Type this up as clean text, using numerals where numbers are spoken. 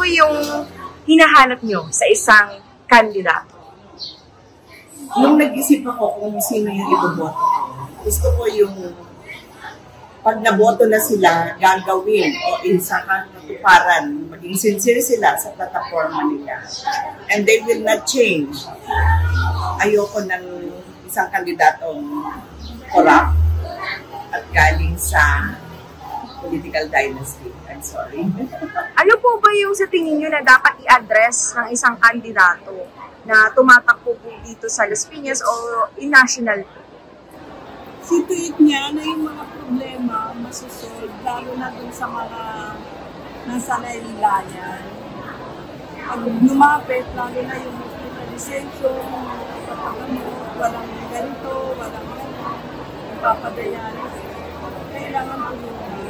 yung hinahanap nyo sa isang kandidato? Nung nag-isip ako kung sino yung iboboto ko, gusto ko yung pag naboto na sila, gagawin o sa katuparan, maging sincere sila sa plataforma nila. And they will not change. Ayoko ng isang kandidatong corrupt at galing sa political dynasty. I'm sorry. Ano po ba yung sa tingin nyo na dapat i-address ng isang kandidato na tumatakbo po dito sa Las Piñas o in national po? Situate niya na yung mga problema masusolve, lalo na dun sa mga nasa laylayan. Pag lumapit, lalo na yung hospitalization, walang ganito, walang papadayan. Kailangan tulungan.